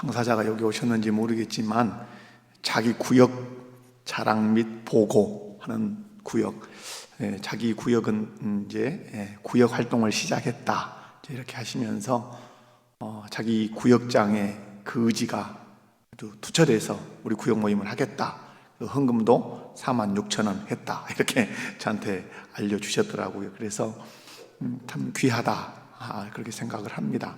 당사자가 여기 오셨는지 모르겠지만 자기 구역 자랑 및 보고하는 구역, 자기 구역은 이제 구역 활동을 시작했다 이렇게 하시면서 자기 구역장의 그 의지가 아주 투철해서 우리 구역 모임을 하겠다. 헌금도 46,000원 했다 이렇게 저한테 알려주셨더라고요. 그래서 참 귀하다 그렇게 생각을 합니다.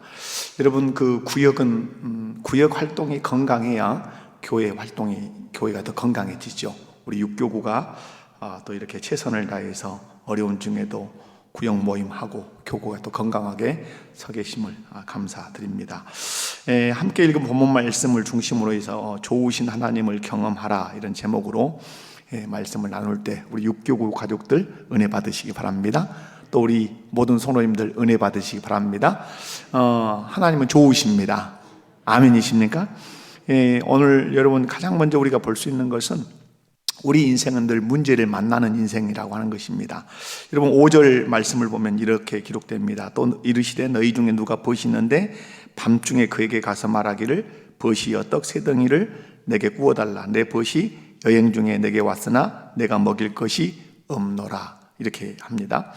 여러분, 그 구역은 구역 활동이 건강해야 교회 활동이, 교회가 더 건강해지죠. 우리 육교구가 또 이렇게 최선을 다해서 어려운 중에도 구역 모임하고 교구가 또 건강하게 서 계심을 감사드립니다. 함께 읽은 본문 말씀을 중심으로 해서 좋으신 하나님을 경험하라 이런 제목으로 말씀을 나눌 때 우리 육교구 가족들 은혜 받으시기 바랍니다. 또 우리 모든 성도님들 은혜 받으시기 바랍니다. 하나님은 좋으십니다. 아멘이십니까? 오늘 여러분 가장 먼저 우리가 볼 수 있는 것은 우리 인생은 늘 문제를 만나는 인생이라고 하는 것입니다. 여러분 5절 말씀을 보면 이렇게 기록됩니다. 또 이르시되 너희 중에 누가 벗이 있는데 밤중에 그에게 가서 말하기를 벗이여 떡 세 덩이를 내게 구워달라. 내 벗이 여행 중에 내게 왔으나 내가 먹일 것이 없노라. 이렇게 합니다.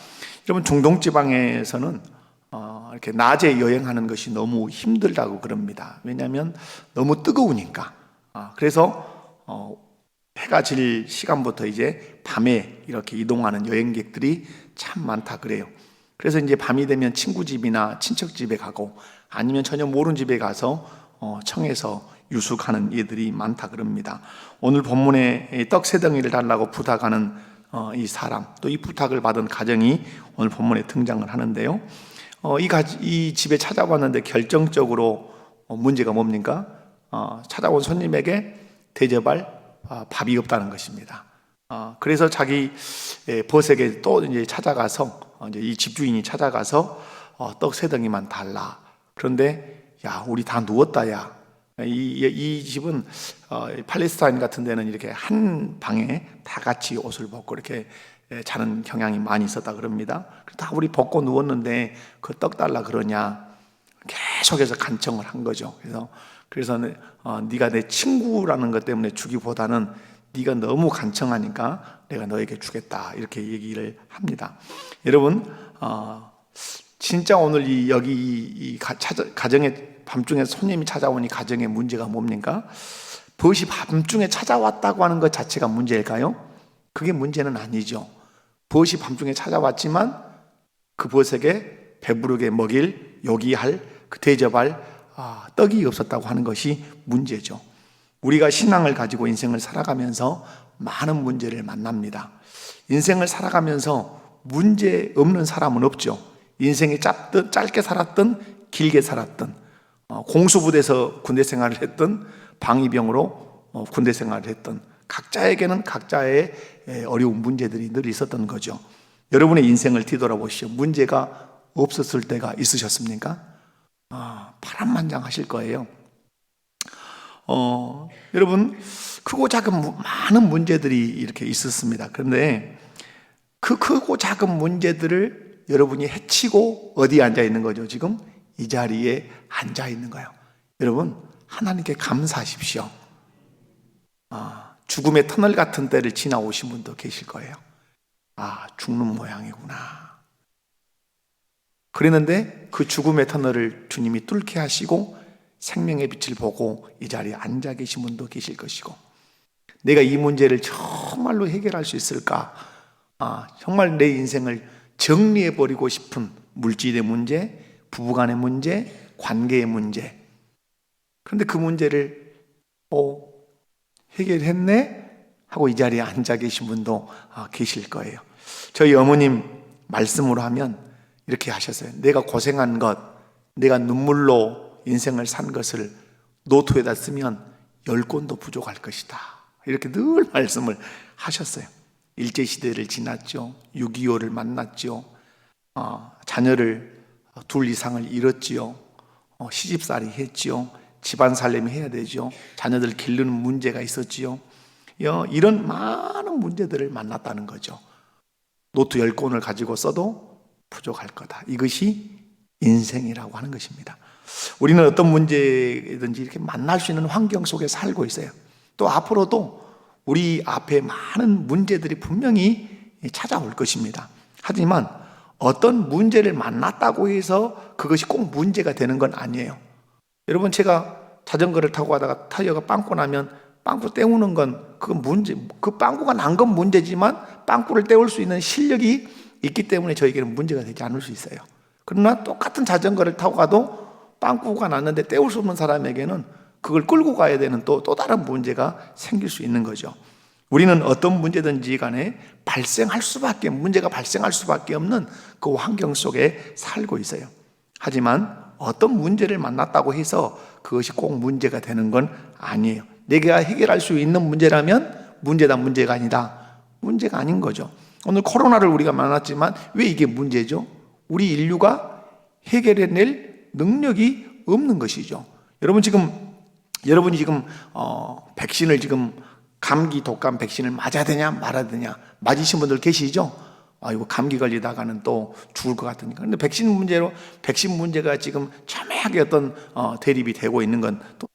여러분 중동 지방에서는 이렇게 낮에 여행하는 것이 너무 힘들다고 그럽니다. 왜냐하면 너무 뜨거우니까. 그래서 해가 질 시간부터 이제 밤에 이렇게 이동하는 여행객들이 참 많다 그래요. 그래서 이제 밤이 되면 친구 집이나 친척 집에 가고 아니면 전혀 모르는 집에 가서 청해서 유숙하는 이들이 많다 그럽니다. 오늘 본문에 떡 세 덩이를 달라고 부탁하는 이 사람, 또 이 부탁을 받은 가정이 오늘 본문에 등장을 하는데요. 이 집에 찾아왔는데 결정적으로 문제가 뭡니까? 찾아온 손님에게 대접할 밥이 없다는 것입니다. 그래서 자기 벗에게 또 이제 찾아가서 이제 이 집주인이 찾아가서 떡 세 덩이만 달라. 그런데 야, 우리 다 누웠다 야. 이 집은 팔레스타인 같은 데는 이렇게 한 방에 다 같이 옷을 벗고 이렇게 자는 경향이 많이 있었다 그럽니다. 다 우리 벗고 누웠는데 그 떡 달라 그러냐 계속해서 간청을 한 거죠. 그래서 네가 내 친구라는 것 때문에 주기보다는 네가 너무 간청하니까 내가 너에게 주겠다 이렇게 얘기를 합니다. 여러분 진짜 오늘 여기 가정에 밤중에 손님이 찾아오니 가정에 문제가 뭡니까? 벗이 밤중에 찾아왔다고 하는 것 자체가 문제일까요? 그게 문제는 아니죠. 벗이 밤중에 찾아왔지만 그 벗에게 배부르게 먹일, 요기할, 대접할 떡이 없었다고 하는 것이 문제죠. 우리가 신앙을 가지고 인생을 살아가면서 많은 문제를 만납니다. 인생을 살아가면서 문제 없는 사람은 없죠. 인생이 짧게 살았든 길게 살았든 공수부대에서 군대 생활을 했든 방위병으로 군대 생활을 했든 각자에게는 각자의 어려운 문제들이 늘 있었던 거죠. 여러분의 인생을 뒤돌아보시오. 문제가 없었을 때가 있으셨습니까? 파란만장하실 거예요. 여러분 크고 작은 많은 문제들이 이렇게 있었습니다. 그런데 그 크고 작은 문제들을 여러분이 해치고 어디에 앉아 있는 거죠? 지금 이 자리에 앉아 있는 거예요. 여러분 하나님께 감사하십시오. 죽음의 터널 같은 때를 지나오신 분도 계실 거예요. 죽는 모양이구나. 그랬는데 그 죽음의 터널을 주님이 뚫게 하시고 생명의 빛을 보고 이 자리에 앉아 계신 분도 계실 것이고, 내가 이 문제를 정말로 해결할 수 있을까? 정말 내 인생을 정리해버리고 싶은 물질의 문제, 부부간의 문제, 관계의 문제. 그런데 그 문제를 해결했네? 하고 이 자리에 앉아 계신 분도 계실 거예요. 저희 어머님 말씀으로 하면 이렇게 하셨어요. 내가 고생한 것, 내가 눈물로 인생을 산 것을 노트에다 쓰면 10권도 부족할 것이다. 이렇게 늘 말씀을 하셨어요. 일제시대를 지났죠. 6.25를 만났죠. 자녀를 둘 이상을 잃었지요. 시집살이 했지요. 집안 살림이 해야 되죠. 자녀들 기르는 문제가 있었지요. 이런 많은 문제들을 만났다는 거죠. 노트 10권을 가지고 써도 부족할 거다. 이것이 인생이라고 하는 것입니다. 우리는 어떤 문제든지 이렇게 만날 수 있는 환경 속에 살고 있어요. 또 앞으로도 우리 앞에 많은 문제들이 분명히 찾아올 것입니다. 하지만 어떤 문제를 만났다고 해서 그것이 꼭 문제가 되는 건 아니에요. 여러분, 제가 자전거를 타고 가다가 타이어가 빵꾸 나면 빵꾸 때우는 건 그건 문제, 그 빵꾸가 난 건 문제지만 빵꾸를 때울 수 있는 실력이 있기 때문에 저에게는 문제가 되지 않을 수 있어요. 그러나 똑같은 자전거를 타고 가도 빵꾸가 났는데 때울 수 없는 사람에게는 그걸 끌고 가야 되는 또 다른 문제가 생길 수 있는 거죠. 우리는 어떤 문제든지 간에 문제가 발생할 수밖에 없는 그 환경 속에 살고 있어요. 하지만 어떤 문제를 만났다고 해서 그것이 꼭 문제가 되는 건 아니에요. 내가 해결할 수 있는 문제라면 문제가 아니다. 문제가 아닌 거죠. 오늘 코로나를 우리가 만났지만 왜 이게 문제죠? 우리 인류가 해결해낼 능력이 없는 것이죠. 여러분이 지금 백신을 지금 감기 독감 백신을 맞아야 되냐 말아야 되냐 맞으신 분들 계시죠? 이거 감기 걸리다가는 또 죽을 것 같으니까. 근데 백신 문제가 지금 첨예하게 어떤 대립이 되고 있는 건 또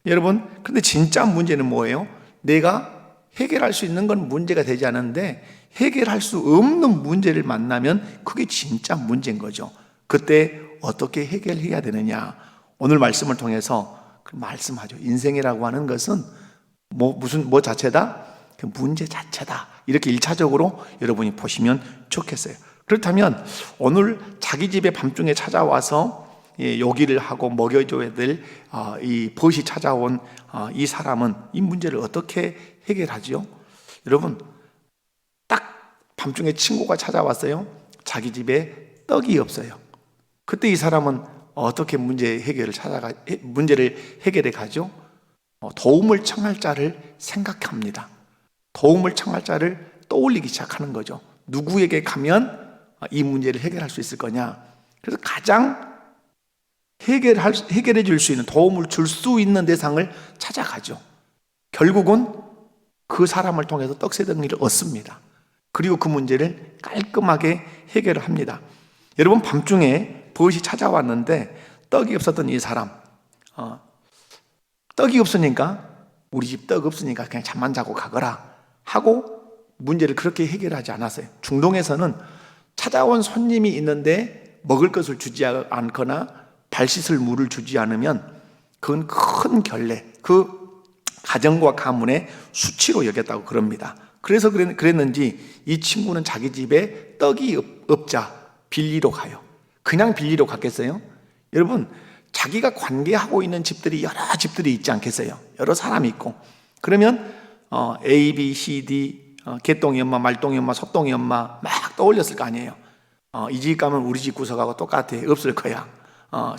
여러분, 근데 진짜 문제는 뭐예요? 내가 해결할 수 있는 건 문제가 되지 않는데 해결할 수 없는 문제를 만나면 그게 진짜 문제인 거죠. 그때 어떻게 해결해야 되느냐? 오늘 말씀을 통해서 말씀하죠. 인생이라고 하는 것은 뭐 자체다? 그 문제 자체다. 이렇게 1차적으로 여러분이 보시면 좋겠어요. 그렇다면 오늘 자기 집에 밤중에 찾아와서 요기를 하고 먹여줘야 될 이 벗이 찾아온 이 사람은 이 문제를 어떻게 해결하지요? 여러분, 딱 밤중에 친구가 찾아왔어요. 자기 집에 떡이 없어요. 그때 이 사람은 어떻게 문제를 해결해 가죠? 도움을 청할 자를 생각합니다. 도움을 청할 자를 떠올리기 시작하는 거죠. 누구에게 가면 이 문제를 해결할 수 있을 거냐? 그래서 가장 해결해 줄 수 있는, 도움을 줄 수 있는 대상을 찾아가죠. 결국은 그 사람을 통해서 떡새덩이를 얻습니다. 그리고 그 문제를 깔끔하게 해결을 합니다. 여러분, 밤중에 벗이 찾아왔는데 떡이 없었던 이 사람, 떡이 없으니까 우리 집 떡 없으니까 그냥 잠만 자고 가거라 하고 문제를 그렇게 해결하지 않았어요. 중동에서는 찾아온 손님이 있는데 먹을 것을 주지 않거나 발 씻을 물을 주지 않으면 그건 큰 결례, 그 가정과 가문의 수치로 여겼다고 그럽니다. 그래서 그랬는지 이 친구는 자기 집에 떡이 없자 빌리러 가요. 그냥 빌리러 갔겠어요? 여러분, 자기가 관계하고 있는 집들이 여러 집들이 있지 않겠어요? 여러 사람이 있고. 그러면 A, B, C, D, 개똥이 엄마, 말똥이 엄마, 소똥이 엄마 막 떠올렸을 거 아니에요. 이 집 가면 우리 집 구석하고 똑같아. 없을 거야.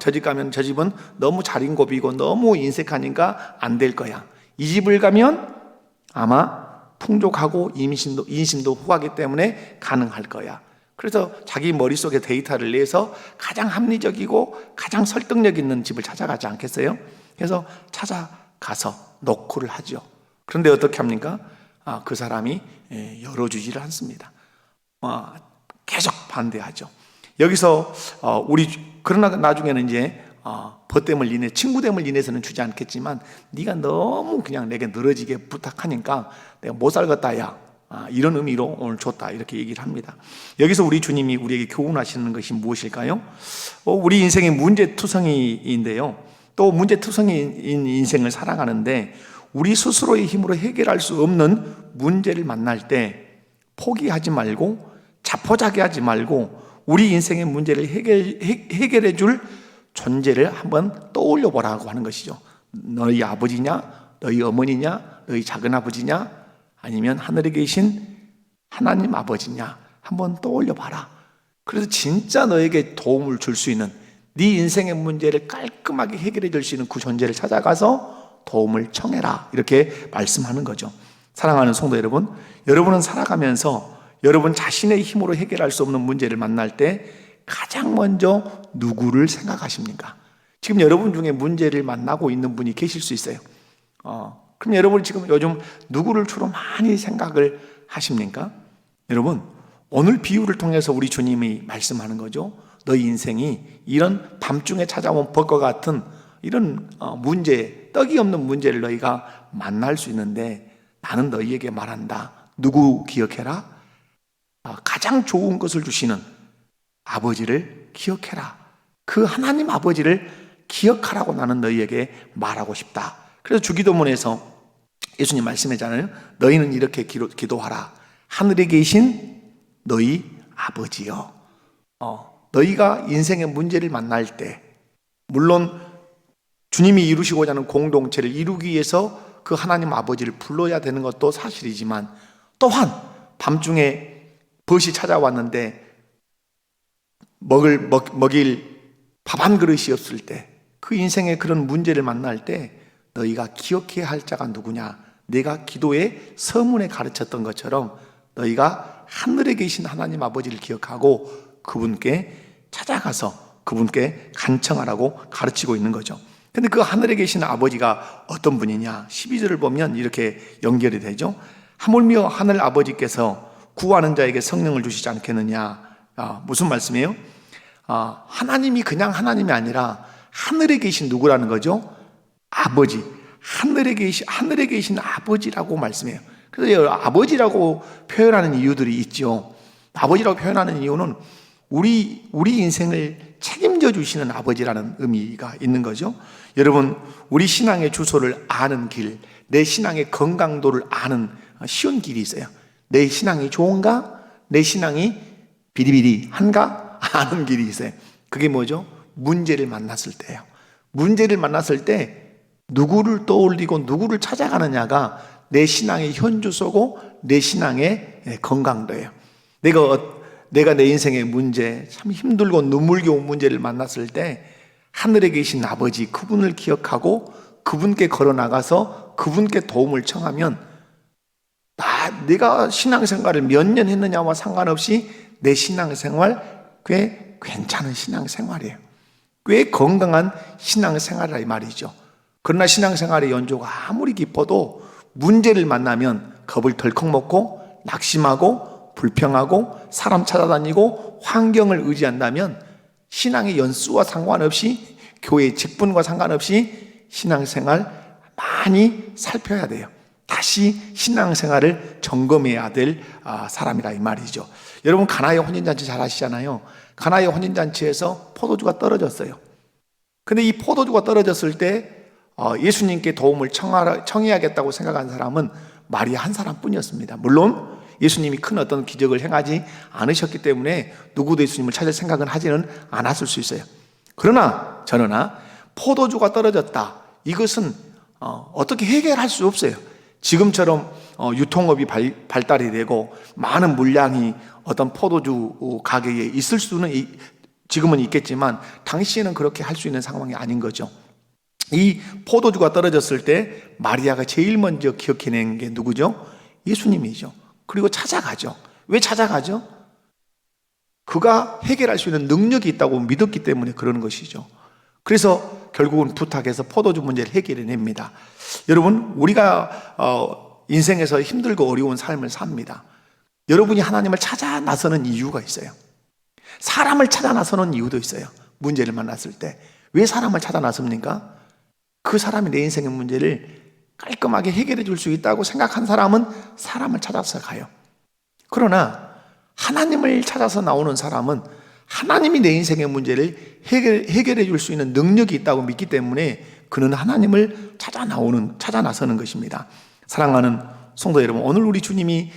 저 집 가면 저 집은 너무 자린고비고 너무 인색하니까 안 될 거야. 이 집을 가면 아마 풍족하고 인심도 후하기 때문에 가능할 거야. 그래서 자기 머릿속에 데이터를 내서 가장 합리적이고 가장 설득력 있는 집을 찾아가지 않겠어요? 그래서 찾아가서 노크를 하죠. 그런데 어떻게 합니까? 그 사람이 열어주지를 않습니다. 계속 반대하죠. 여기서 그러나 나중에는 이제 벗됨을 인해, 친구됨을 인해서는 주지 않겠지만 네가 너무 그냥 내게 늘어지게 부탁하니까 내가 못 살겠다 야, 이런 의미로 오늘 줬다, 이렇게 얘기를 합니다. 여기서 우리 주님이 우리에게 교훈하시는 것이 무엇일까요? 우리 인생의 문제투성이인데요, 또 문제투성이인 인생을 살아가는데 우리 스스로의 힘으로 해결할 수 없는 문제를 만날 때 포기하지 말고 자포자기하지 말고 우리 인생의 문제를 해결해 줄 존재를 한번 떠올려 보라고 하는 것이죠. 너희 아버지냐, 너희 어머니냐, 너희 작은아버지냐, 아니면 하늘에 계신 하나님 아버지냐, 한번 떠올려 봐라. 그래서 진짜 너에게 도움을 줄 수 있는, 네 인생의 문제를 깔끔하게 해결해 줄 수 있는 그 존재를 찾아가서 도움을 청해라, 이렇게 말씀하는 거죠. 사랑하는 성도 여러분, 여러분은 살아가면서 여러분 자신의 힘으로 해결할 수 없는 문제를 만날 때 가장 먼저 누구를 생각하십니까? 지금 여러분 중에 문제를 만나고 있는 분이 계실 수 있어요. 그럼 여러분 지금 요즘 누구를 주로 많이 생각을 하십니까? 여러분, 오늘 비유를 통해서 우리 주님이 말씀하는 거죠. 너희 인생이 이런 밤중에 찾아온 법과 같은 이런 문제, 떡이 없는 문제를 너희가 만날 수 있는데 나는 너희에게 말한다. 누구 기억해라? 가장 좋은 것을 주시는 아버지를 기억해라. 그 하나님 아버지를 기억하라고 나는 너희에게 말하고 싶다. 그래서 주기도문에서 예수님 말씀했잖아요. 너희는 이렇게 기도하라. 하늘에 계신 너희 아버지여. 너희가 인생의 문제를 만날 때, 물론 주님이 이루시고자 하는 공동체를 이루기 위해서 그 하나님 아버지를 불러야 되는 것도 사실이지만, 또한 밤중에 벗이 찾아왔는데 먹일 밥 한 그릇이 없을 때, 그 인생의 그런 문제를 만날 때 너희가 기억해야 할 자가 누구냐? 내가 기도의 서문에 가르쳤던 것처럼 너희가 하늘에 계신 하나님 아버지를 기억하고 그분께 찾아가서 그분께 간청하라고 가르치고 있는 거죠. 근데 그 하늘에 계신 아버지가 어떤 분이냐? 12절을 보면 이렇게 연결이 되죠. 하물며 하늘 아버지께서 구하는 자에게 성령을 주시지 않겠느냐? 무슨 말씀이에요? 하나님이 그냥 하나님이 아니라 하늘에 계신 누구라는 거죠? 아버지. 하늘에 계신 아버지라고 말씀해요. 그래서 아버지라고 표현하는 이유들이 있죠. 아버지라고 표현하는 이유는 우리 인생을 책임져 주시는 아버지라는 의미가 있는 거죠. 여러분, 우리 신앙의 주소를 아는 길, 내 신앙의 건강도를 아는 쉬운 길이 있어요. 내 신앙이 좋은가? 내 신앙이 비리비리한가? 아는 길이 있어요. 그게 뭐죠? 문제를 만났을 때예요. 문제를 만났을 때 누구를 떠올리고 누구를 찾아가느냐가 내 신앙의 현주소고 내 신앙의 건강도예요. 내가 내 인생의 문제, 참 힘들고 눈물겨운 문제를 만났을 때 하늘에 계신 아버지, 그분을 기억하고 그분께 걸어나가서 그분께 도움을 청하면 내가 신앙생활을 몇 년 했느냐와 상관없이 내 신앙생활 꽤 괜찮은 신앙생활이에요. 꽤 건강한 신앙생활이라 이 말이죠. 그러나 신앙생활의 연조가 아무리 깊어도 문제를 만나면 겁을 덜컥 먹고 낙심하고 불평하고 사람 찾아다니고 환경을 의지한다면 신앙의 연수와 상관없이 교회의 직분과 상관없이 신앙생활 많이 살펴야 돼요. 다시 신앙생활을 점검해야 될 사람이라 이 말이죠. 여러분, 가나의 혼인잔치 잘 아시잖아요. 가나의 혼인잔치에서 포도주가 떨어졌어요. 근데 이 포도주가 떨어졌을 때 예수님께 도움을 청해야겠다고 생각한 사람은 마리아 한 사람뿐이었습니다. 물론 예수님이 큰 어떤 기적을 행하지 않으셨기 때문에 누구도 예수님을 찾을 생각은 하지는 않았을 수 있어요. 그러나 포도주가 떨어졌다. 이것은 어떻게 해결할 수 없어요. 지금처럼 유통업이 발달이 되고 많은 물량이 어떤 포도주 가게에 있을 수는 지금은 있겠지만 당시에는 그렇게 할 수 있는 상황이 아닌 거죠. 이 포도주가 떨어졌을 때 마리아가 제일 먼저 기억해낸 게 누구죠? 예수님이죠. 그리고 찾아가죠. 왜 찾아가죠? 그가 해결할 수 있는 능력이 있다고 믿었기 때문에 그러는 것이죠. 그래서 결국은 부탁해서 포도주 문제를 해결해냅니다. 여러분, 우리가 인생에서 힘들고 어려운 삶을 삽니다. 여러분이 하나님을 찾아 나서는 이유가 있어요. 사람을 찾아 나서는 이유도 있어요. 문제를 만났을 때. 왜 사람을 찾아 나섭니까? 그 사람이 내 인생의 문제를 깔끔하게 해결해 줄 수 있다고 생각한 사람은 사람을 찾아서 가요. 그러나 하나님을 찾아서 나오는 사람은 하나님이 내 인생의 문제를 해결해 줄 수 있는 능력이 있다고 믿기 때문에 그는 하나님을 찾아 나서는 것입니다. 사랑하는 성도 여러분, 오늘 우리 주님이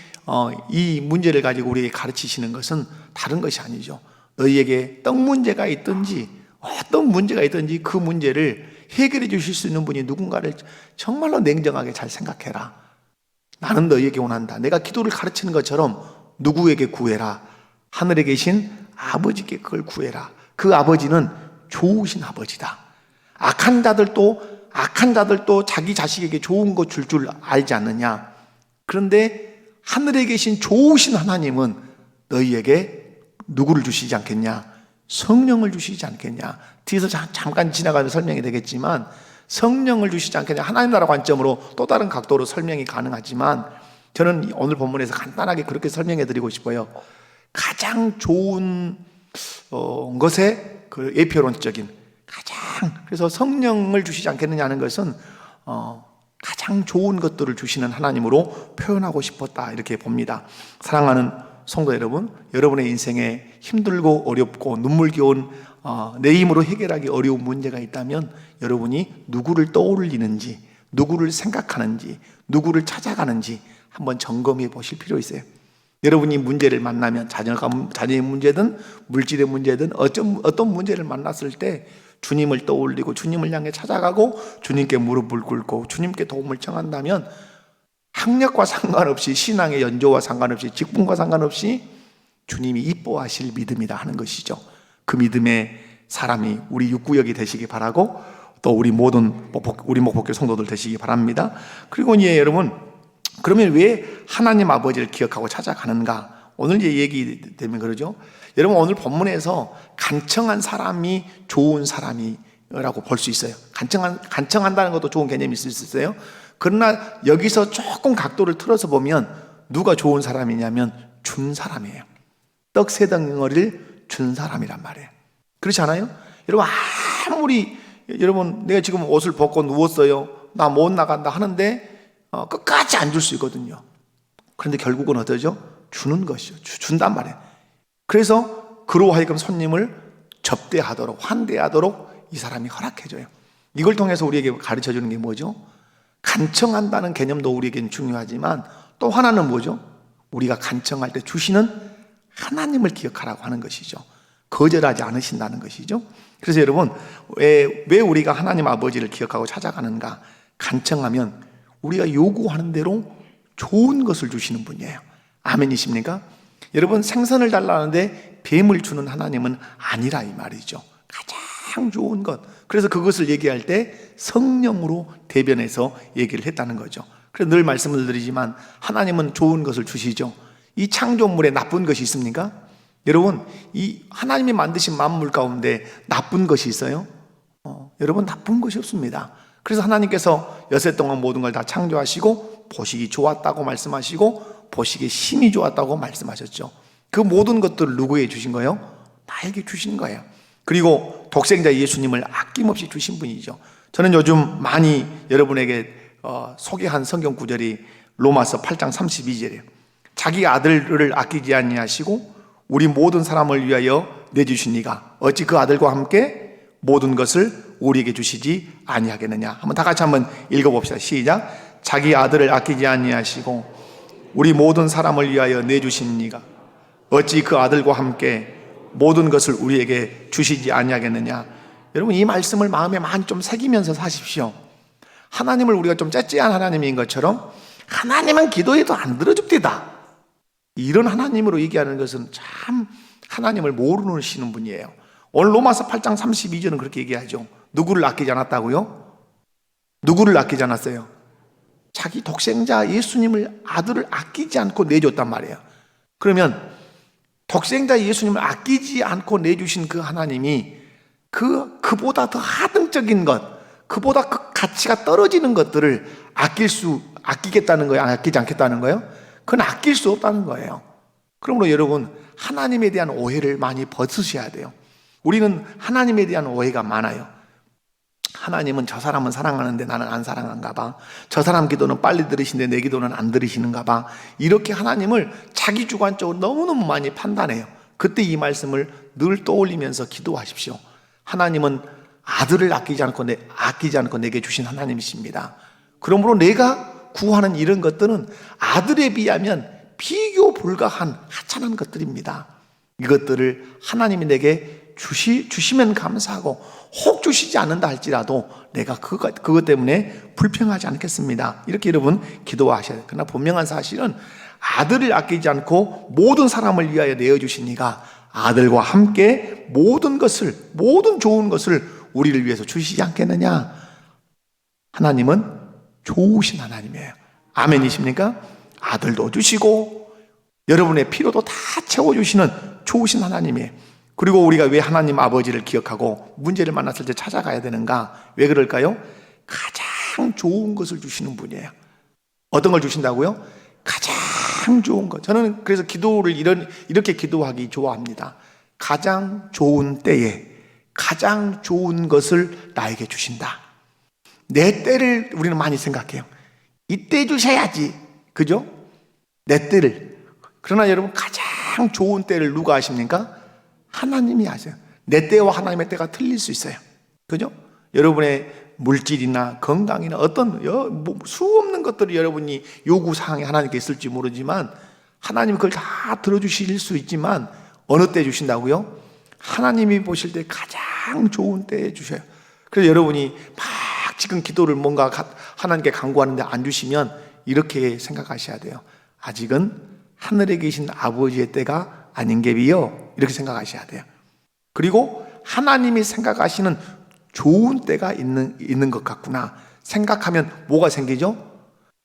이 문제를 가지고 우리에게 가르치시는 것은 다른 것이 아니죠. 너희에게 떡 문제가 있든지 어떤 문제가 있든지 그 문제를 해결해 주실 수 있는 분이 누군가를 정말로 냉정하게 잘 생각해라. 나는 너희에게 원한다. 내가 기도를 가르치는 것처럼 누구에게 구해라. 하늘에 계신 아버지께 그걸 구해라. 그 아버지는 좋으신 아버지다. 악한 자들도 자기 자식에게 좋은 거 줄 알지 않느냐. 그런데 하늘에 계신 좋으신 하나님은 너희에게 누구를 주시지 않겠냐? 성령을 주시지 않겠냐. 뒤에서 잠깐 지나가면 설명이 되겠지만 성령을 주시지 않겠냐. 하나님 나라 관점으로 또 다른 각도로 설명이 가능하지만 저는 오늘 본문에서 간단하게 그렇게 설명해 드리고 싶어요. 가장 좋은 것의 그 예표론적인 그래서 성령을 주시지 않겠느냐 하는 것은 가장 좋은 것들을 주시는 하나님으로 표현하고 싶었다 이렇게 봅니다. 사랑하는 성도 여러분, 여러분의 인생에 힘들고 어렵고 눈물겨운 내 힘으로 해결하기 어려운 문제가 있다면 여러분이 누구를 떠올리는지, 누구를 생각하는지, 누구를 찾아가는지 한번 점검해 보실 필요 있어요. 여러분이 문제를 만나면 자녀의 문제든 물질의 문제든 어떤 문제를 만났을 때 주님을 떠올리고 주님을 향해 찾아가고 주님께 무릎을 꿇고 주님께 도움을 청한다면 학력과 상관없이 신앙의 연조와 상관없이 직분과 상관없이 주님이 이뻐하실 믿음이다 하는 것이죠. 그 믿음의 사람이 우리 육구역이 되시기 바라고 또 우리 모든 우리 목복교 성도들 되시기 바랍니다. 그리고 이제 여러분, 그러면 왜 하나님 아버지를 기억하고 찾아가는가? 오늘 이제 얘기되면 그러죠. 여러분, 오늘 본문에서 간청한 사람이 좋은 사람이라고 볼 수 있어요. 간청한다는 것도 좋은 개념이 있을 수 있어요. 그러나 여기서 조금 각도를 틀어서 보면 누가 좋은 사람이냐면 준 사람이에요. 떡 세 덩어리를 준 사람이란 말이에요. 그렇지 않아요? 여러분, 아무리 여러분 내가 지금 옷을 벗고 누웠어요, 나 못 나간다 하는데 끝까지 안 줄 수 있거든요. 그런데 결국은 어떠죠? 주는 것이죠. 준단 말이에요. 그래서 그로 하여금 손님을 접대하도록 환대하도록 이 사람이 허락해줘요. 이걸 통해서 우리에게 가르쳐주는 게 뭐죠? 간청한다는 개념도 우리에게는 중요하지만 또 하나는 뭐죠? 우리가 간청할 때 주시는 하나님을 기억하라고 하는 것이죠. 거절하지 않으신다는 것이죠. 그래서 여러분, 왜 우리가 하나님 아버지를 기억하고 찾아가는가? 간청하면 우리가 요구하는 대로 좋은 것을 주시는 분이에요. 아멘이십니까? 여러분, 생선을 달라는데 뱀을 주는 하나님은 아니라 이 말이죠. 가장 좋은 것. 그래서 그것을 얘기할 때 성령으로 대변해서 얘기를 했다는 거죠. 그래서 늘 말씀을 드리지만 하나님은 좋은 것을 주시죠. 이 창조물에 나쁜 것이 있습니까? 여러분, 이 하나님이 만드신 만물 가운데 나쁜 것이 있어요? 여러분, 나쁜 것이 없습니다. 그래서 하나님께서 여세 동안 모든 걸 다 창조하시고 보시기 좋았다고 말씀하시고 보시기에 심히 좋았다고 말씀하셨죠. 그 모든 것들을 누구에게 주신 거예요? 나에게 주신 거예요. 그리고 독생자 예수님을 아낌없이 주신 분이죠. 저는 요즘 많이 여러분에게 소개한 성경 구절이 로마서 8장 32절이에요. 자기 아들을 아끼지 아니하시고 우리 모든 사람을 위하여 내주신 이가 어찌 그 아들과 함께 모든 것을 우리에게 주시지 아니하겠느냐. 한번 다 같이 한번 읽어봅시다. 시작. 자기 아들을 아끼지 아니하시고 우리 모든 사람을 위하여 내주신 이가 어찌 그 아들과 함께 모든 것을 우리에게 주시지 아니하겠느냐. 여러분, 이 말씀을 마음에 많이 좀 새기면서 사십시오. 하나님을 우리가 좀 째째한 하나님인 것처럼 하나님은 기도해도 안 들어줍디다, 이런 하나님으로 얘기하는 것은 참 하나님을 모르시는 분이에요. 오늘 로마서 8장 32절은 그렇게 얘기하죠. 누구를 아끼지 않았다고요? 누구를 아끼지 않았어요? 자기 독생자 예수님을, 아들을 아끼지 않고 내줬단 말이에요. 그러면 독생자 예수님을 아끼지 않고 내주신 그 하나님이 그보다 더 하등적인 것, 그보다 그 가치가 떨어지는 것들을 아끼겠다는 거예요? 아끼지 않겠다는 거예요? 그건 아낄 수 없다는 거예요. 그러므로 여러분, 하나님에 대한 오해를 많이 벗으셔야 돼요. 우리는 하나님에 대한 오해가 많아요. 하나님은 저 사람은 사랑하는데 나는 안 사랑한가 봐. 저 사람 기도는 빨리 들으시는데 내 기도는 안 들으시는가 봐. 이렇게 하나님을 자기 주관적으로 너무너무 많이 판단해요. 그때 이 말씀을 늘 떠올리면서 기도하십시오. 하나님은 아들을 아끼지 않고 내게 주신 하나님이십니다. 그러므로 내가 구하는 이런 것들은 아들에 비하면 비교 불가한 하찮은 것들입니다. 이것들을 하나님이 내게 주시면 감사하고, 혹 주시지 않는다 할지라도 내가 그것 때문에 불평하지 않겠습니다. 이렇게 여러분 기도하셔야 돼요. 그러나 분명한 사실은 아들을 아끼지 않고 모든 사람을 위하여 내어주신 이가 아들과 함께 모든 좋은 것을 우리를 위해서 주시지 않겠느냐. 하나님은 좋으신 하나님이에요. 아멘이십니까? 아들도 주시고 여러분의 필요도 다 채워주시는 좋으신 하나님이에요. 그리고 우리가 왜 하나님 아버지를 기억하고 문제를 만났을 때 찾아가야 되는가? 왜 그럴까요? 가장 좋은 것을 주시는 분이에요. 어떤 걸 주신다고요? 가장 좋은 것. 저는 그래서 기도를 이렇게 기도하기 좋아합니다. 가장 좋은 때에 가장 좋은 것을 나에게 주신다. 내 때를 우리는 많이 생각해요. 이때 주셔야지. 그죠? 내 때를. 그러나 여러분, 가장 좋은 때를 누가 아십니까? 하나님이 아세요. 내 때와 하나님의 때가 틀릴 수 있어요. 그죠? 여러분의 물질이나 건강이나 어떤 수 없는 것들이 여러분이 요구사항이 하나님께 있을지 모르지만 하나님이 그걸 다 들어주실 수 있지만 어느 때 주신다고요? 하나님이 보실 때 가장 좋은 때에 주셔요. 그래서 여러분이 막 지금 기도를 뭔가 하나님께 간구하는데 안 주시면 이렇게 생각하셔야 돼요. 아직은 하늘에 계신 아버지의 때가 아닌 게 비요. 이렇게 생각하셔야 돼요. 그리고 하나님이 생각하시는 좋은 때가 있는 것 같구나 생각하면 뭐가 생기죠?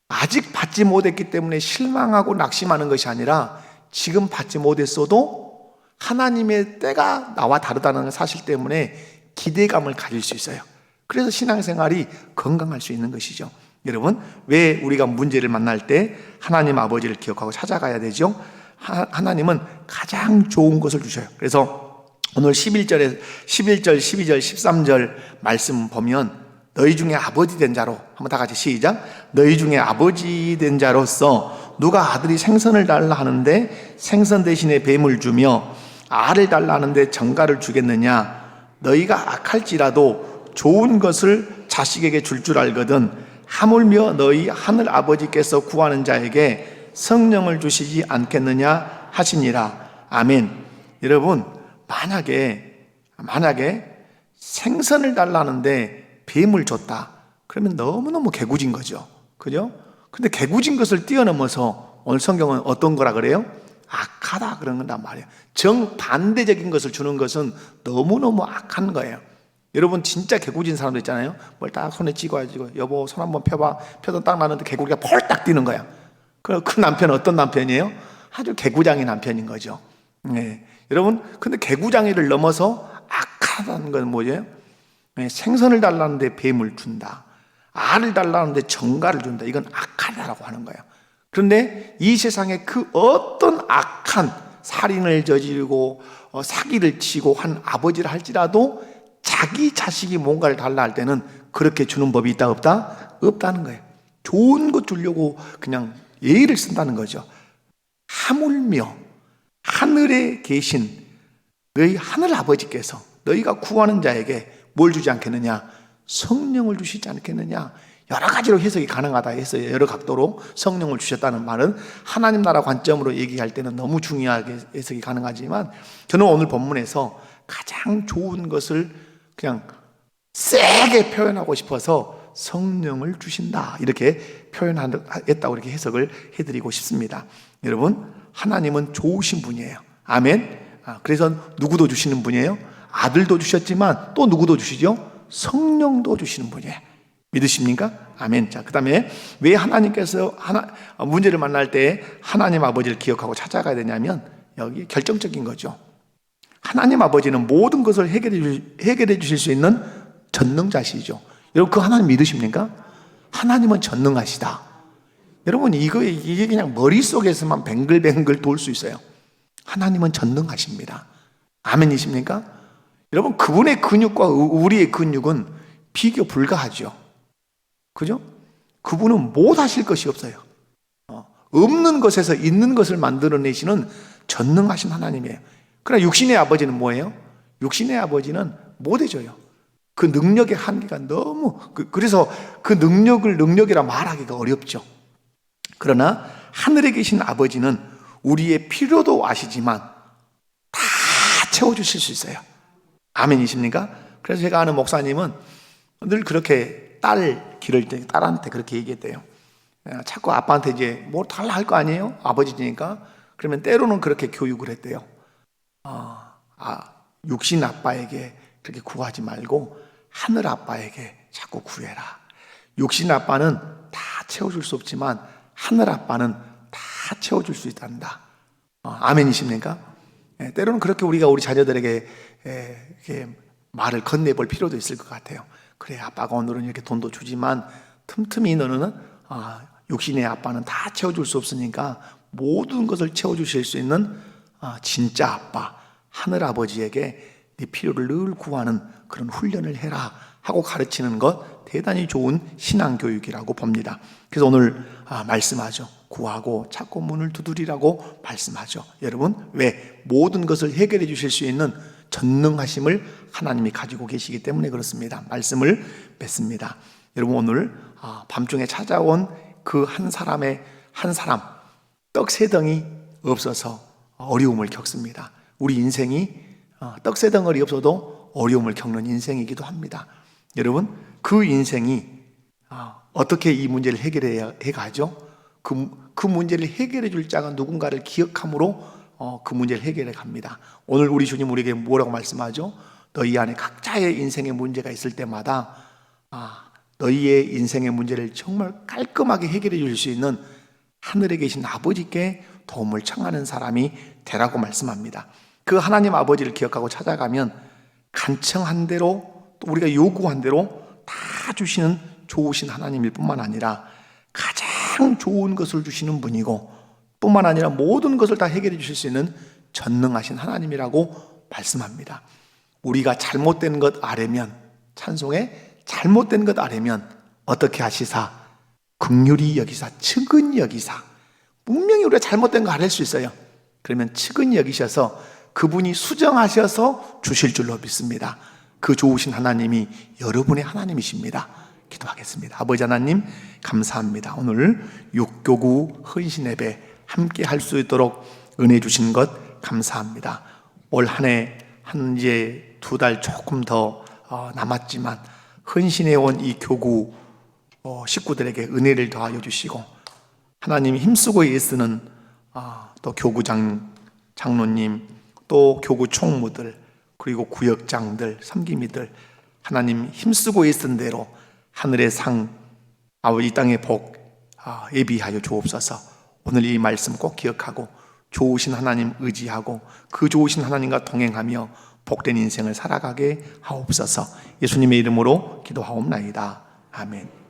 아직 받지 못했기 때문에 실망하고 낙심하는 것이 아니라 지금 받지 못했어도 하나님의 때가 나와 다르다는 사실 때문에 기대감을 가질 수 있어요. 그래서 신앙생활이 건강할 수 있는 것이죠. 여러분, 왜 우리가 문제를 만날 때 하나님 아버지를 기억하고 찾아가야 되죠? 하나님은 가장 좋은 것을 주셔요. 그래서 오늘 11절, 12절, 13절 말씀 보면 너희 중에 아버지 된 자로, 한번 다 같이 시작. 너희 중에 아버지 된 자로서 누가 아들이 생선을 달라 하는데 생선 대신에 뱀을 주며 알을 달라 하는데 정갈을 주겠느냐? 너희가 악할지라도 좋은 것을 자식에게 줄 알거든 하물며 너희 하늘 아버지께서 구하는 자에게 성령을 주시지 않겠느냐 하시니라. 아멘. 여러분, 만약에 생선을 달라는데 뱀을 줬다. 그러면 너무너무 개구진 거죠. 그죠? 근데 개구진 것을 뛰어넘어서 오늘 성경은 어떤 거라 그래요? 악하다 그런 건단 말이에요. 정반대적인 것을 주는 것은 너무너무 악한 거예요. 여러분, 진짜 개구진 사람도 있잖아요. 뭘 딱 손에 쥐고 여보 손 한번 펴봐. 펴서 딱 놨는데 개구리가 펄딱 뛰는 거야. 그 남편은 어떤 남편이에요? 아주 개구장이 남편인 거죠. 네. 여러분, 근데 개구장이를 넘어서 악하다는 건 뭐예요? 네, 생선을 달라는데 뱀을 준다. 알을 달라는데 정갈을 준다. 이건 악하다라고 하는 거예요. 그런데 이 세상에 그 어떤 악한 살인을 저지르고 사기를 치고 한 아버지를 할지라도 자기 자식이 뭔가를 달라 할 때는 그렇게 주는 법이 있다 없다? 없다는 거예요. 좋은 것 주려고 그냥 예의를 쓴다는 거죠. 하물며 하늘에 계신 너희 하늘 아버지께서 너희가 구하는 자에게 뭘 주지 않겠느냐? 성령을 주시지 않겠느냐? 여러 가지로 해석이 가능하다 했어요. 여러 각도로 성령을 주셨다는 말은 하나님 나라 관점으로 얘기할 때는 너무 중요하게 해석이 가능하지만 저는 오늘 본문에서 가장 좋은 것을 그냥 세게 표현하고 싶어서 성령을 주신다 이렇게 표현했다고 이렇게 해석을 해드리고 싶습니다. 여러분, 하나님은 좋으신 분이에요. 아멘. 그래서 누구도 주시는 분이에요? 아들도 주셨지만 또 누구도 주시죠? 성령도 주시는 분이에요. 믿으십니까? 아멘. 자, 그 다음에 왜 하나님께서 문제를 만날 때 하나님 아버지를 기억하고 찾아가야 되냐면 여기 결정적인 거죠. 하나님 아버지는 모든 것을 해결해 주실 수 있는 전능자시죠. 여러분, 그 하나님 믿으십니까? 하나님은 전능하시다. 여러분, 이게 그냥 머릿속에서만 뱅글뱅글 돌 수 있어요. 하나님은 전능하십니다. 아멘이십니까? 여러분, 그분의 근육과 우리의 근육은 비교 불가하죠. 그죠? 그분은 못 하실 것이 없어요. 없는 것에서 있는 것을 만들어내시는 전능하신 하나님이에요. 그러나 육신의 아버지는 뭐예요? 육신의 아버지는 못 해줘요. 그 능력의 한계가 너무, 그래서 그 능력이라 말하기가 어렵죠. 그러나 하늘에 계신 아버지는 우리의 필요도 아시지만 다 채워주실 수 있어요. 아멘이십니까? 그래서 제가 아는 목사님은 늘 그렇게 딸 기를 때 딸한테 그렇게 얘기했대요. 자꾸 아빠한테 이제 뭐 달라 할 거 아니에요? 아버지니까. 그러면 때로는 그렇게 교육을 했대요. 육신 아빠에게 그렇게 구하지 말고 하늘 아빠에게 자꾸 구해라. 육신 아빠는 다 채워줄 수 없지만 하늘 아빠는 다 채워줄 수 있단다. 아멘이십니까? 때로는 그렇게 우리가 우리 자녀들에게 이렇게 말을 건네볼 필요도 있을 것 같아요. 그래, 아빠가 오늘은 이렇게 돈도 주지만 틈틈이 너는 육신의 아빠는 다 채워줄 수 없으니까 모든 것을 채워주실 수 있는 진짜 아빠, 하늘 아버지에게 네 필요를 늘 구하는 그런 훈련을 해라 하고 가르치는 것 대단히 좋은 신앙교육이라고 봅니다. 그래서 오늘 말씀하죠. 구하고 찾고 문을 두드리라고 말씀하죠. 여러분, 왜? 모든 것을 해결해 주실 수 있는 전능하심을 하나님이 가지고 계시기 때문에 그렇습니다. 말씀을 맺습니다. 여러분, 오늘 밤중에 찾아온 그 한 사람 떡 세 덩이 없어서 어려움을 겪습니다. 우리 인생이 떡 세 덩어리 없어도 어려움을 겪는 인생이기도 합니다. 여러분, 그 인생이 어떻게 이 문제를 해결해야 가죠? 그 문제를 해결해 줄 자가 누군가를 기억함으로 그 문제를 해결해 갑니다. 오늘 우리 주님 우리에게 뭐라고 말씀하죠? 너희 안에 각자의 인생의 문제가 있을 때마다 너희의 인생의 문제를 정말 깔끔하게 해결해 줄 수 있는 하늘에 계신 아버지께 도움을 청하는 사람이 되라고 말씀합니다. 그 하나님 아버지를 기억하고 찾아가면 간청한 대로 또 우리가 요구한 대로 다 주시는 좋으신 하나님일 뿐만 아니라 가장 좋은 것을 주시는 분이고 뿐만 아니라 모든 것을 다 해결해 주실 수 있는 전능하신 하나님이라고 말씀합니다. 우리가 잘못된 것 아뢰면, 찬송에 잘못된 것 아뢰면 어떻게 하시사? 긍휼히 여기사, 측은히 여기사. 분명히 우리가 잘못된 거 아뢰 수 있어요. 그러면 측은히 여기셔서 그분이 수정하셔서 주실 줄로 믿습니다. 그 좋으신 하나님이 여러분의 하나님이십니다. 기도하겠습니다. 아버지 하나님, 감사합니다. 오늘 육교구 헌신예배 함께 할 수 있도록 은혜 주신 것 감사합니다. 올 한 해 이제 2달 조금 더 남았지만 헌신해 온 이 교구 식구들에게 은혜를 더하여 주시고, 하나님이 힘쓰고 애쓰는 또 교구장 장로님, 또 교구 총무들, 그리고 구역장들, 섬김이들, 하나님 힘쓰고 애쓴 대로 하늘의 상, 이 땅의 복 예비하여 주옵소서. 오늘 이 말씀 꼭 기억하고 좋으신 하나님 의지하고 그 좋으신 하나님과 동행하며 복된 인생을 살아가게 하옵소서. 예수님의 이름으로 기도하옵나이다. 아멘.